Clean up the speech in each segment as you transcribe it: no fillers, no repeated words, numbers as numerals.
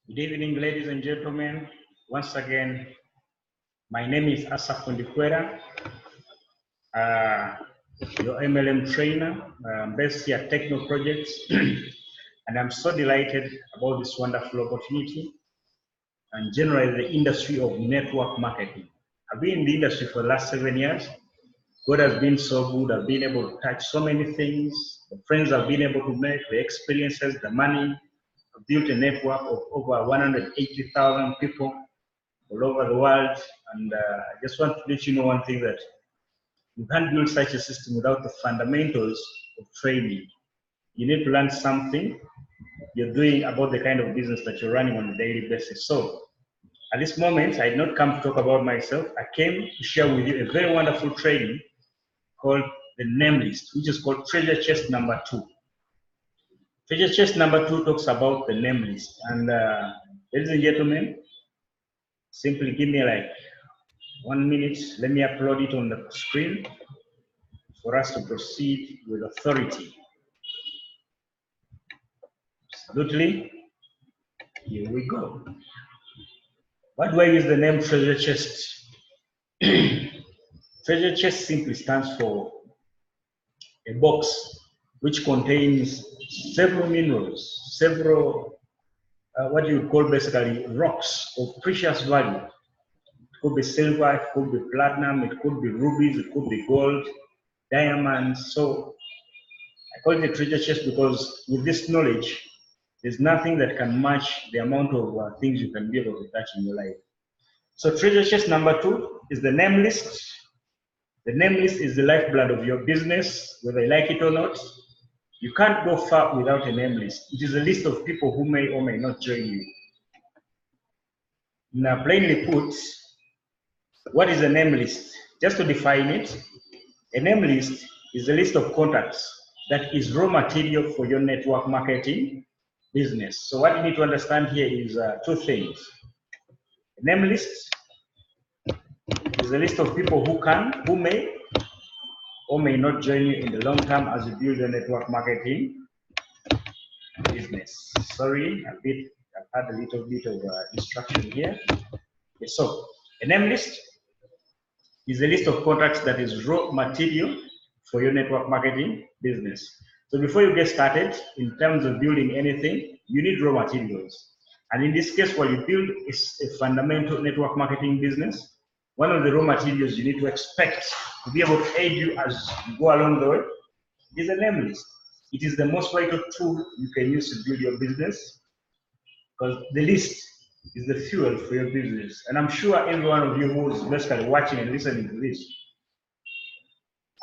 Good evening, ladies and gentlemen. Once again, my name is Asaf Ndikwera, uh, your MLM trainer, based here at Techno Projects, and I'm so delighted about this wonderful opportunity and generally the industry of network marketing. I've been in the industry for the last 7 years. God has been so good. I've been able to touch so many things, the friends I've been able to make, the experiences, the money. I've built a network of over 180,000 people all over the world. And I just want to let you know one thing, that you can't build such a system without the fundamentals of training. You need to learn something you're doing about the kind of business that you're running on a daily basis. So at this moment, I did not come to talk about myself. I came to share with you a very wonderful training called the Namelist, which is called Treasure Chest number 2. Treasure Chest number 2 talks about the Namelist. And ladies and gentlemen, simply give me like 1 minute. Let me upload it on the screen for us to proceed with authority. Absolutely. Here we go. Why do I use the name Treasure Chest? Treasure Chest simply stands for a box which contains several minerals, several what you would call basically rocks of precious value. It could be silver, it could be platinum, it could be rubies, it could be gold, diamonds. So I call it a treasure chest because with this knowledge, there's nothing that can match the amount of things you can be able to touch in your life. So treasure chest number 2 is the name list. The name list is the lifeblood of your business, whether you like it or not. You can't go far without a name list. It is a list of people who may or may not join you. Now, plainly put, what is a name list? Just to define it, a name list is a list of contacts that is raw material for your network marketing business. So what you need to understand here is 2 things. A name list is a list of people who may or may not join you in the long term as you build your network marketing business. Sorry, I've had a little bit of distraction here. Okay, so a name list is a list of contacts that is raw material for your network marketing business. So before you get started, in terms of building anything, you need raw materials. And in this case, while you build a fundamental network marketing business, one of the raw materials you need to expect to be able to aid you as you go along the way is a name list. It is the most vital tool you can use to build your business, because the list is the fuel for your business. And I'm sure every one of you who is basically watching and listening to this,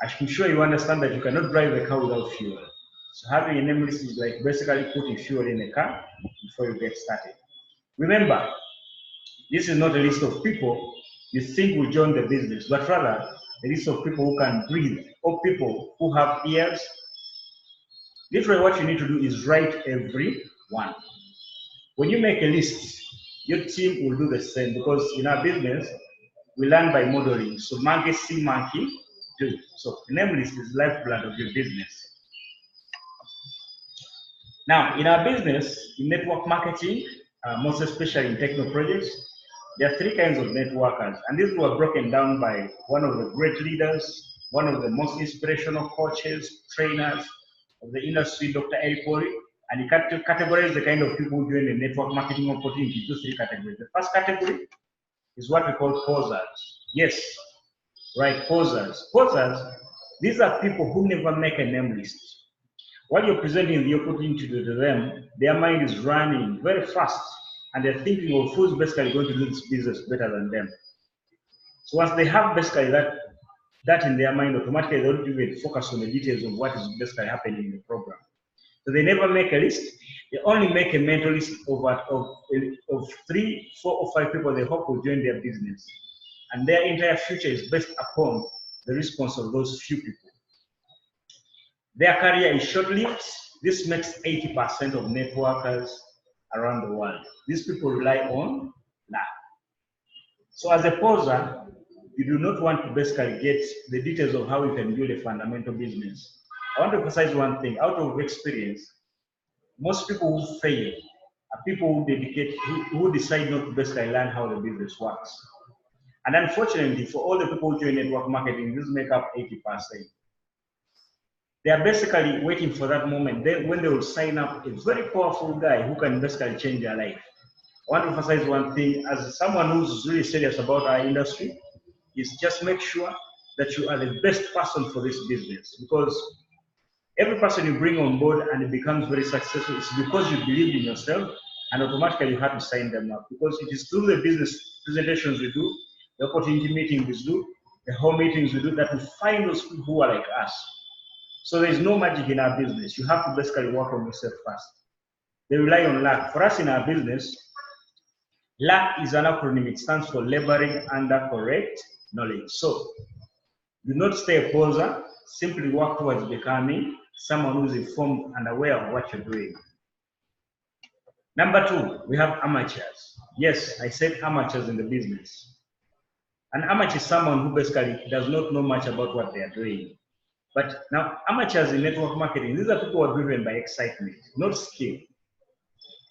I'm sure you understand that you cannot drive a car without fuel. So having a name list is like basically putting fuel in a car before you get started. Remember, this is not a list of people you think will join the business, but rather a list of people who can breathe, or people who have ears. Literally what you need to do is write every one. When you make a list, your team will do the same, because in our business, we learn by modeling. So monkey see, monkey do. So the name list is lifeblood of your business. Now, in our business, in network marketing, most especially in techno projects, there are 3 kinds of networkers. And these were broken down by one of the great leaders, one of the most inspirational coaches, trainers of the industry, Dr. Eripori. And he categorized the kind of people who join the network marketing opportunity into 3 categories. The first category is what we call posers. Yes, right, posers. Posers, these are people who never make a name list. While you're presenting the opportunity to them, their mind is running very fast, and they're thinking of who's basically going to do this business better than them. So once they have basically that in their mind, automatically they don't even focus on the details of what is basically happening in the program. So they never make a list. They only make a mental list of 3, 4, or 5 people they hope will join their business. And their entire future is based upon the response of those few people. Their career is short-lived. This makes 80% of networkers around the world. These people rely on luck. So as a poser, you do not want to basically get the details of how you can build a fundamental business. I want to emphasize one thing. Out of experience, most people who fail are people who dedicate, who decide not to basically learn how the business works. And unfortunately, for all the people who join network marketing, this make up 80%. They are basically waiting for that moment when they will sign up a very powerful guy who can basically change their life. I want to emphasize one thing, as someone who's really serious about our industry, is just make sure that you are the best person for this business, because every person you bring on board and it becomes very successful, it's because you believe in yourself, and automatically you have to sign them up, because it is through the business presentations we do, the opportunity meetings we do, the home meetings we do, that we find those people who are like us. So there is no magic in our business. You have to basically work on yourself first. They rely on luck. For us in our business, luck is an acronym. It stands for laboring under correct knowledge. So do not stay a poser. Simply work towards becoming someone who is informed and aware of what you're doing. Number two, we have amateurs. Yes, I said amateurs in the business. An amateur is someone who basically does not know much about what they are doing. But now, amateurs in network marketing, these are people who are driven by excitement, not skill.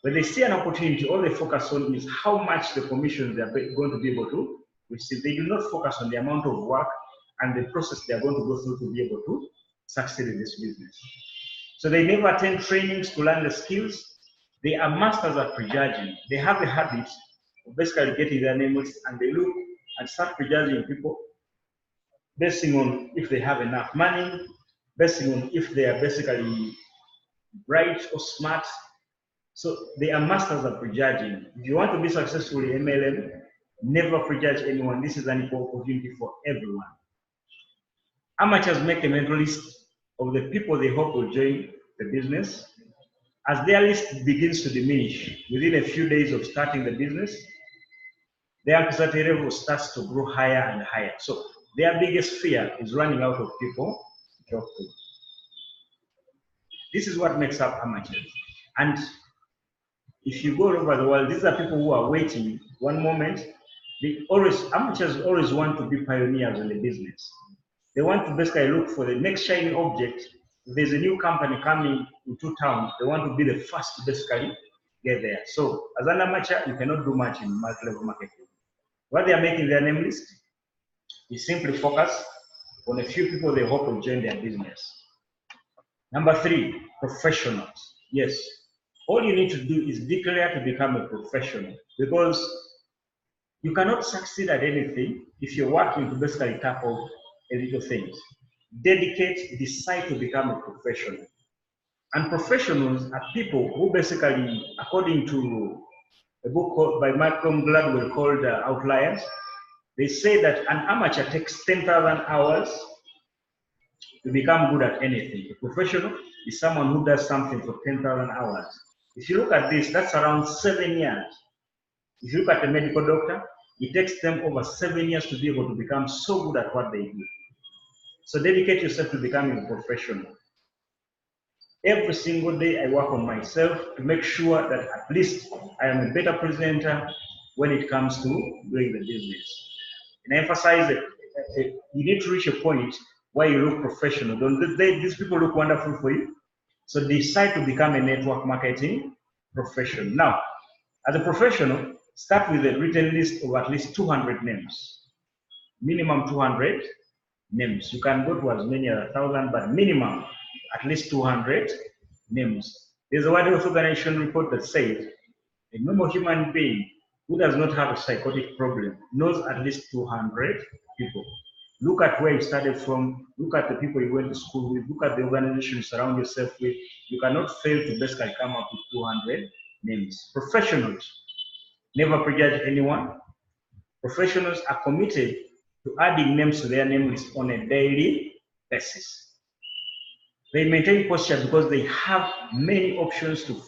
When they see an opportunity, all they focus on is how much the commissions they are going to be able to receive. They do not focus on the amount of work and the process they are going to go through to be able to succeed in this business. So they never attend trainings to learn the skills. They are masters at prejudging. They have the habit of basically getting their name list, and they look and start prejudging people, basing on if they have enough money, basing on if they are basically bright or smart. So they are masters at prejudging. If you want to be successful in MLM, never prejudge anyone. This is an equal opportunity for everyone. Amateurs make a mental list of the people they hope will join the business. As their list begins to diminish within a few days of starting the business, their anxiety level starts to grow higher and higher. So their biggest fear is running out of people to talk to. This is what makes up amateurs. And if you go all over the world, these are people who are waiting one moment. Amateurs always want to be pioneers in the business. They want to basically look for the next shiny object. If there's a new company coming into town, they want to be the first to basically get there. So as an amateur, you cannot do much in multi-level marketing. What they are making their name list is simply focus on a few people they hope will join their business. Number three, professionals. Yes, all you need to do is declare to become a professional, because you cannot succeed at anything if you're working to basically tackle a little things. Dedicate, decide to become a professional. And professionals are people who basically, according to a book by Malcolm Gladwell called Outliers, they say that an amateur takes 10,000 hours to become good at anything. A professional is someone who does something for 10,000 hours. If you look at this, that's around 7 years. If you look at a medical doctor, it takes them over 7 years to be able to become so good at what they do. So dedicate yourself to becoming a professional. Every single day I work on myself to make sure that at least I am a better presenter when it comes to doing the business. And I emphasize that you need to reach a point where you look professional. These people look wonderful for you. So decide to become a network marketing professional. Now, as a professional, start with a written list of at least 200 names. Minimum 200 names. You can go to as many as 1,000, but minimum at least 200 names. There's a World Health Organization report that says a normal human being who does not have a psychotic problem knows at least 200 people. Look at where you started from, look at the people you went to school with, look at the organization you surround yourself with. You cannot fail to basically come up with 200 names. Professionals never prejudge anyone. Professionals are committed to adding names to their name list on a daily basis. They maintain posture because they have many options to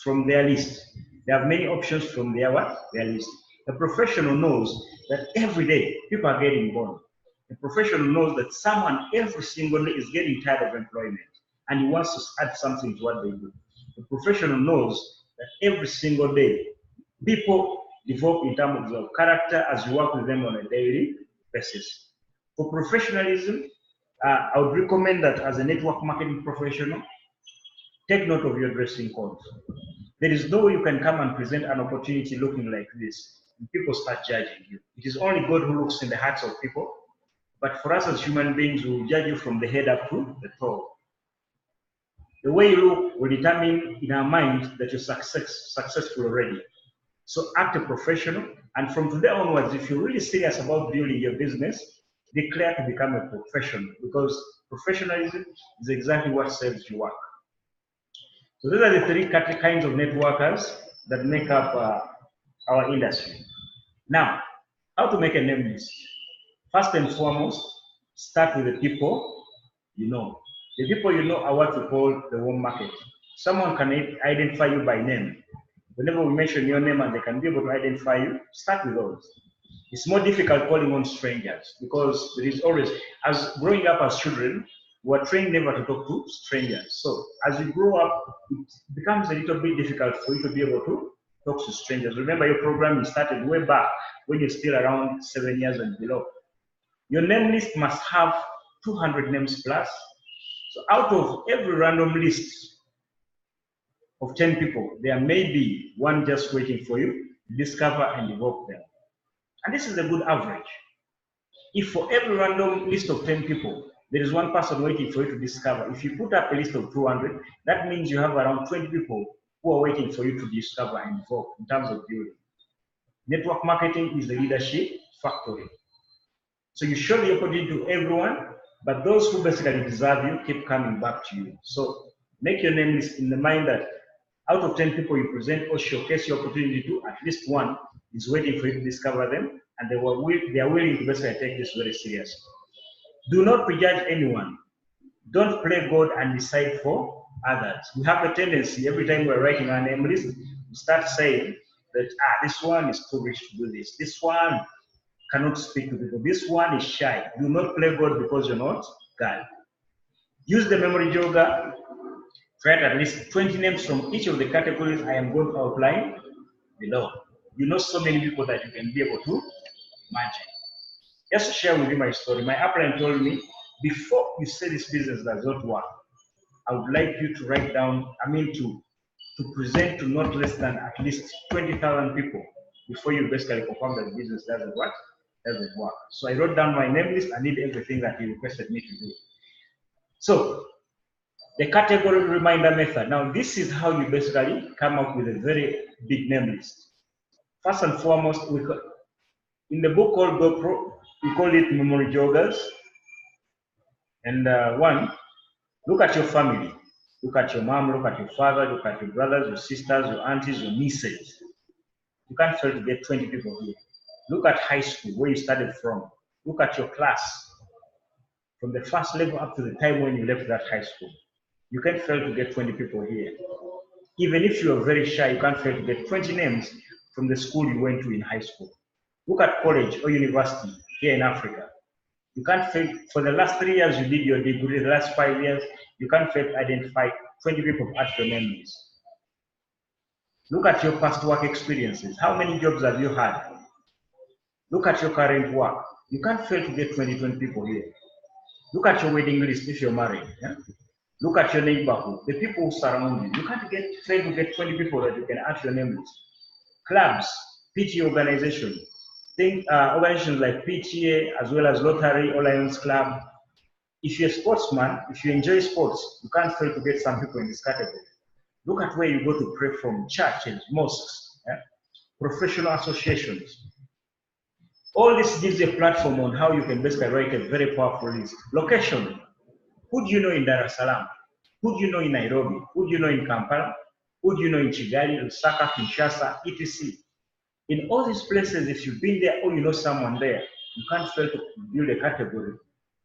from their list. They have many options from their list. The professional knows that every day people are getting born. The professional knows that someone every single day is getting tired of employment and he wants to add something to what they do. The professional knows that every single day people develop in terms of character as you work with them on a daily basis. For professionalism, I would recommend that as a network marketing professional, take note of your dressing code. There is no way you can come and present an opportunity looking like this and people start judging you. It is only God who looks in the hearts of people. But for us as human beings, we will judge you from the head up to the toe. The way you look will determine in our mind that you're successful already. So act a professional, and from today onwards, if you're really serious about building your business, declare to become a professional, because professionalism is exactly what saves you work. So those are the three kinds of networkers that make up our industry. Now, how to make a name list? First and foremost, start with the people you know. The people you know are what we call the warm market. Someone can identify you by name. Whenever we mention your name and they can be able to identify you, start with those. It's more difficult calling on strangers because there is always, as growing up as children, we are trained never to talk to strangers. So as you grow up, it becomes a little bit difficult for you to be able to talk to strangers. Remember, your programming started way back when you're still around 7 years and below. Your name list must have 200 names plus. So out of every random list of 10 people, there may be one just waiting for you to discover and evoke them. And this is a good average. If for every random list of 10 people, there is one person waiting for you to discover, if you put up a list of 200, that means you have around 20 people who are waiting for you to discover and evoke in terms of building. Network marketing is the leadership factory. So you show the opportunity to everyone, but those who basically deserve you keep coming back to you. So make your name list in the mind that out of 10 people you present or showcase your opportunity to, at least one is waiting for you to discover them, and they are willing to basically take this very seriously. Do not prejudge anyone. Don't play God and decide for others. We have a tendency, every time we're writing our name list, we start saying that, this one is too rich to do this. This one cannot speak to people. This one is shy. Do not play God because you're not God. Use the memory jogger. Write at least 20 names from each of the categories I am going to outline below. You know so many people that you can be able to imagine. Just to share with you my story, my upline told me, before you say this business does not work, I would like you to write down, to present to not less than at least 20,000 people before you basically confirm that the business doesn't work. So I wrote down my name list and did everything that he requested me to do. So the category reminder method. Now this is how you basically come up with a very big name list. First and foremost, in the book called GoPro, we call it memory joggers. And one, look at your family. Look at your mom, look at your father, look at your brothers, your sisters, your aunties, your nieces. You can't fail to get 20 people here. Look at high school, where you started from. Look at your class, from the first level up to the time when you left that high school. You can't fail to get 20 people here. Even if you are very shy, you can't fail to get 20 names from the school you went to in high school. Look at college or university here in Africa. You can't fail, for the last 3 years you did your degree, the last 5 years, you can't fail to identify 20 people at your name list. Look at your past work experiences. How many jobs have you had? Look at your current work. You can't fail to get 20 people here. Look at your wedding list if you're married. Yeah? Look at your neighborhood, the people who surround you. You can't fail to get 20 people that you can add to your name list. Clubs, PTA organizations, organizations like PTA as well as Rotary or Lions Club. If you're a sportsman, if you enjoy sports, you can't fail to get some people in this category. Look at where you go to pray from, churches, mosques, professional associations. All this gives you a platform on how you can basically write a very powerful list. Location. Who do you know in Dar es Salaam? Who do you know in Nairobi? Who do you know in Kampala? Who do you know in Kigali, Lusaka, Kinshasa, etc.? In all these places, if you've been there or you know someone there, you can't fail to build a category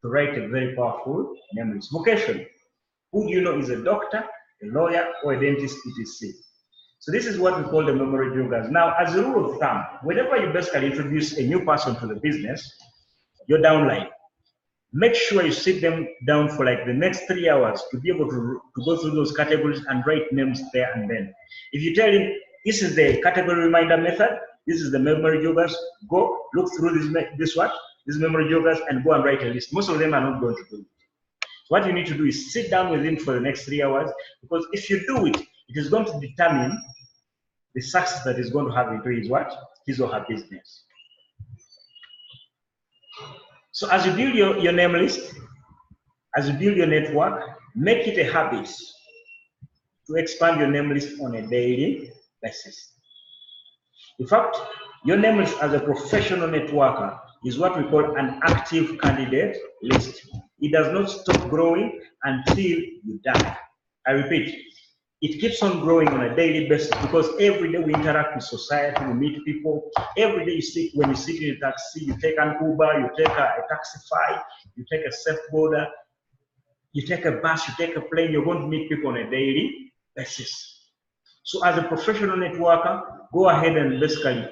to write a very powerful name list. Vocation. Who do you know is a doctor, a lawyer, or a dentist, etc.? So this is what we call the memory joggers. Now, as a rule of thumb, whenever you basically introduce a new person to the business, your downline, make sure you sit them down for like the next 3 hours to be able to go through those categories and write names there and then. If you tell him, this is the category reminder method, this is the memory joggers, go look through this memory joggers and go and write a list. Most of them are not going to do it. What you need to do is sit down with him for the next 3 hours, because if you do it, it is going to determine the success that is going to have into his what? His or her business. So as you build your name list, as you build your network, make it a habit to expand your name list on a daily basis. In fact, your name list as a professional networker is what we call an active candidate list. It does not stop growing until you die. I repeat, it keeps on growing on a daily basis because every day we interact with society, we meet people. Every day when you sit in a taxi, you take an Uber, you take a Taxify, you take a Surfboarder, you take a bus, you take a plane, you're going to meet people on a daily basis. So as a professional networker, go ahead and basically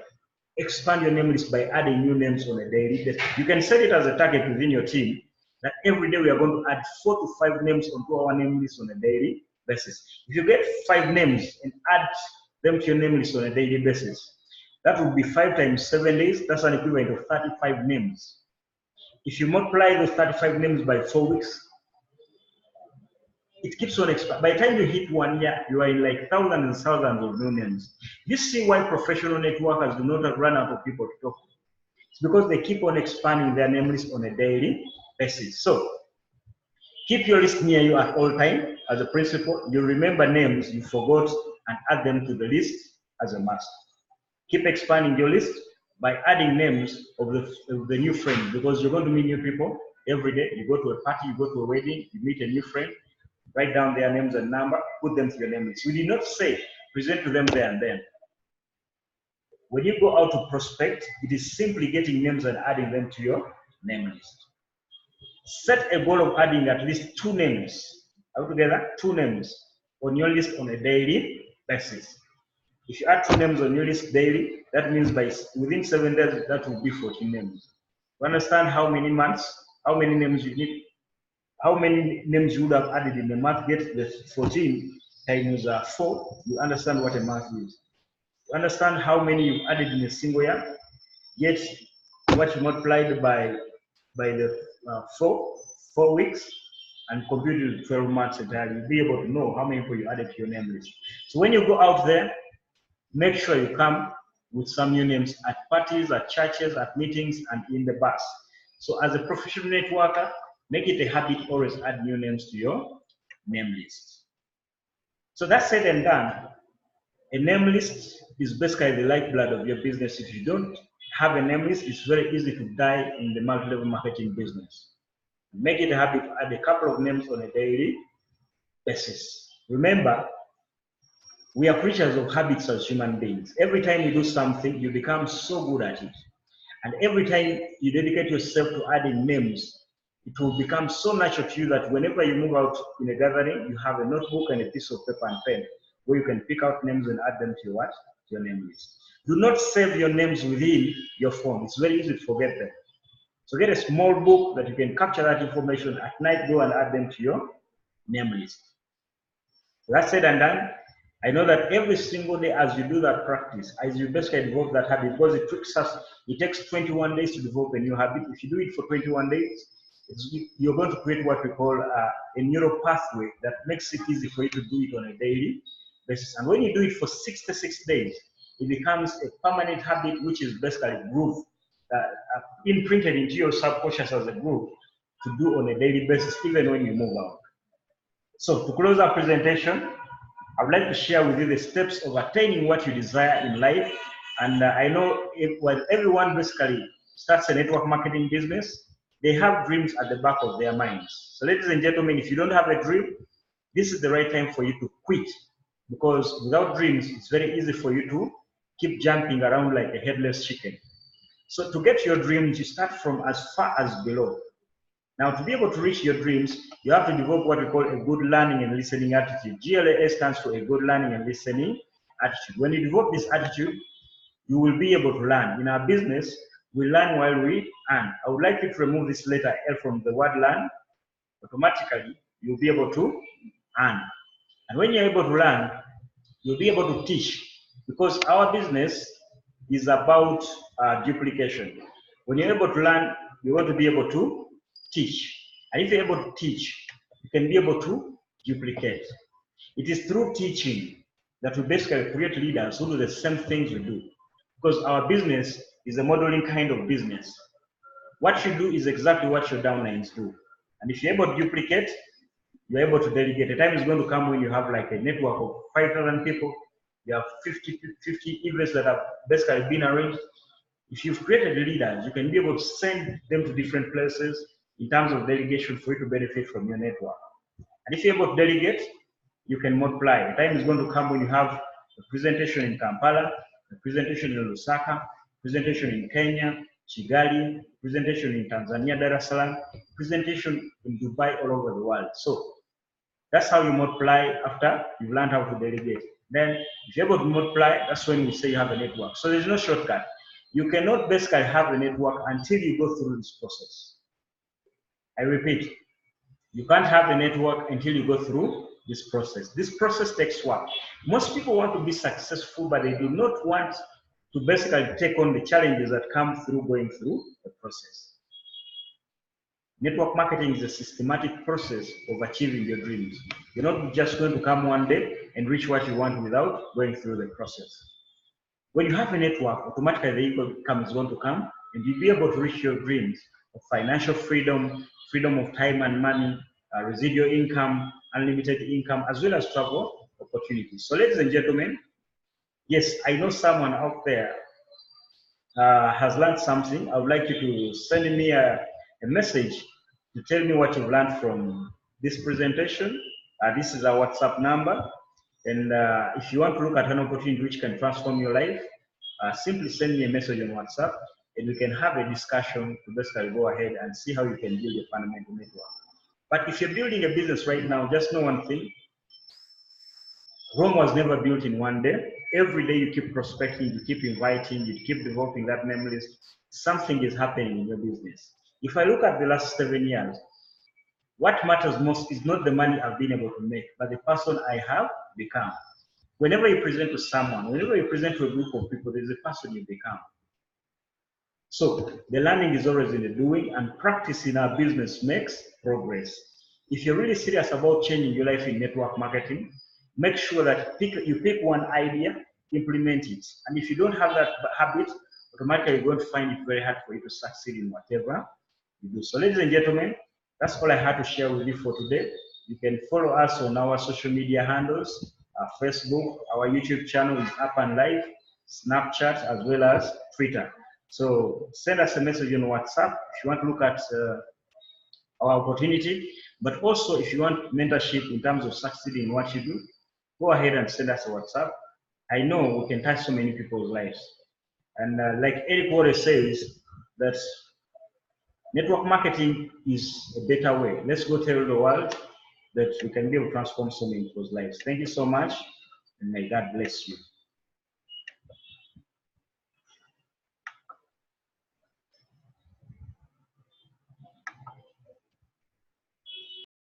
expand your name list by adding new names on a daily basis. You can set it as a target within your team that every day we are going to add 4 to 5 names onto our name list on a daily basis. If you get 5 names and add them to your name list on a daily basis, that would be 5 times 7 days. That's an equivalent of 35 names. If you multiply those 35 names by 4 weeks, it keeps on expanding. By the time you hit 1 year, you are in like thousands and thousands of new names. You see why professional networkers do not run out of people to talk to. It's because they keep on expanding their name list on a daily basis. So keep your list near you at all time as a principle. You remember names you forgot and add them to the list as a must. Keep expanding your list by adding names of the new friends, because you're going to meet new people every day. You go to a party, you go to a wedding, you meet a new friend. Write down their names and number, put them to your name list. We did not say present to them there and then. When you go out to prospect, it is simply getting names and adding them to your name list. Set a goal of adding at least 2 names, altogether 2 names on your list on a daily basis. If you add 2 names on your list daily, that means within 7 days, that will be 14 names. You understand how many months, how many names you need? How many names you would have added in a month? Get the 14 times 4. You understand what a month is. You understand how many you've added in a single year? Get what you multiplied by the 4 weeks and compute it 12 months entirely. You'll be able to know how many people you added to your name list. So when you go out there, make sure you come with some new names at parties, at churches, at meetings, and in the bus. So as a professional networker, make it a habit, always add new names to your name list. So that's said and done. A name list is basically the lifeblood of your business. If you don't have a name list, it's very easy to die in the multi-level marketing business. Make it a habit to add a couple of names on a daily basis. Remember, we are creatures of habits as human beings. Every time you do something, you become so good at it. And every time you dedicate yourself to adding names, it will become so natural to you that whenever you move out in a gathering, you have a notebook and a piece of paper and pen where you can pick out names and add them to your what? To your name list. Do not save your names within your phone. It's very easy to forget them. So get a small book that you can capture that information at night, go and add them to your name list. That said and done, I know that every single day as you do that practice, as you basically develop that habit, because it takes 21 days to develop a new habit. If you do it for 21 days, you're going to create what we call a neural pathway that makes it easy for you to do it on a daily basis. And when you do it for 66 days, it becomes a permanent habit, which is basically groove, imprinted into your subconscious as a groove to do on a daily basis, even when you move out. So to close our presentation, I would like to share with you the steps of attaining what you desire in life. And I know when everyone basically starts a network marketing business, they have dreams at the back of their minds. So ladies and gentlemen, if you don't have a dream, this is the right time for you to quit. Because without dreams, it's very easy for you to keep jumping around like a headless chicken. So to get your dreams, you start from as far as below. Now, to be able to reach your dreams, you have to develop what we call a good learning and listening attitude. GLA stands for a good learning and listening attitude. When you develop this attitude, you will be able to learn. In our business, we learn while we earn. I would like you to remove this letter L from the word learn. Automatically, you'll be able to earn. And when you're able to learn, you'll be able to teach, because our business is about duplication. When you're able to learn, you want to be able to teach. And if you're able to teach, you can be able to duplicate. It is through teaching that will basically create leaders who do the same things we do. Because our business is a modeling kind of business. What you do is exactly what your downlines do. And if you're able to duplicate, you're able to delegate. The time is going to come when you have like a network of 5,000 people, you have 50 events that have basically been arranged. If you've created leaders, you can be able to send them to different places in terms of delegation for you to benefit from your network. And if you're able to delegate, you can multiply. The time is going to come when you have a presentation in Kampala, a presentation in Lusaka, presentation in Kenya, Kigali, presentation in Tanzania, Dar es Salaam, presentation in Dubai, all over the world. So that's how you multiply after you've learned how to delegate. Then if you're able to multiply, that's when we say you have a network. So there's no shortcut. You cannot basically have a network until you go through this process. I repeat, you can't have a network until you go through this process. This process takes work. Most people want to be successful, but they do not want to basically take on the challenges that come through going through the process. Network marketing is a systematic process of achieving your dreams. You're not just going to come one day and reach what you want without going through the process. When you have a network, automatically the income is going to come and you'll be able to reach your dreams of financial freedom, freedom of time and money, residual income, unlimited income, as well as travel opportunities. So ladies and gentlemen, yes, I know someone out there has learned something. I would like you to send me a message to tell me what you've learned from this presentation. This is our WhatsApp number. And if you want to look at an opportunity which can transform your life, simply send me a message on WhatsApp and we can have a discussion to basically go ahead and see how you can build a fundamental network. But if you're building a business right now, just know one thing. Rome was never built in one day. Every day you keep prospecting, you keep inviting, you keep developing that name list. Something is happening in your business. If I look at the last 7 years, what matters most is not the money I've been able to make, but the person I have become. Whenever you present to someone, whenever you present to a group of people, there's a person you become. So the learning is always in the doing, and practice in our business makes progress. If you're really serious about changing your life in network marketing, make sure that you pick one idea, implement it. And if you don't have that habit, automatically you're going to find it very hard for you to succeed in whatever you do. So ladies and gentlemen, that's all I had to share with you for today. You can follow us on our social media handles, our Facebook, our YouTube channel is up and live, Snapchat, as well as Twitter. So send us a message on WhatsApp if you want to look at our opportunity. But also, if you want mentorship in terms of succeeding in what you do, go ahead and send us a WhatsApp. I know we can touch so many people's lives. And like Eric Warren says, that network marketing is a better way. Let's go tell the world that we can be able to transform so many people's lives. Thank you so much, and may God bless you.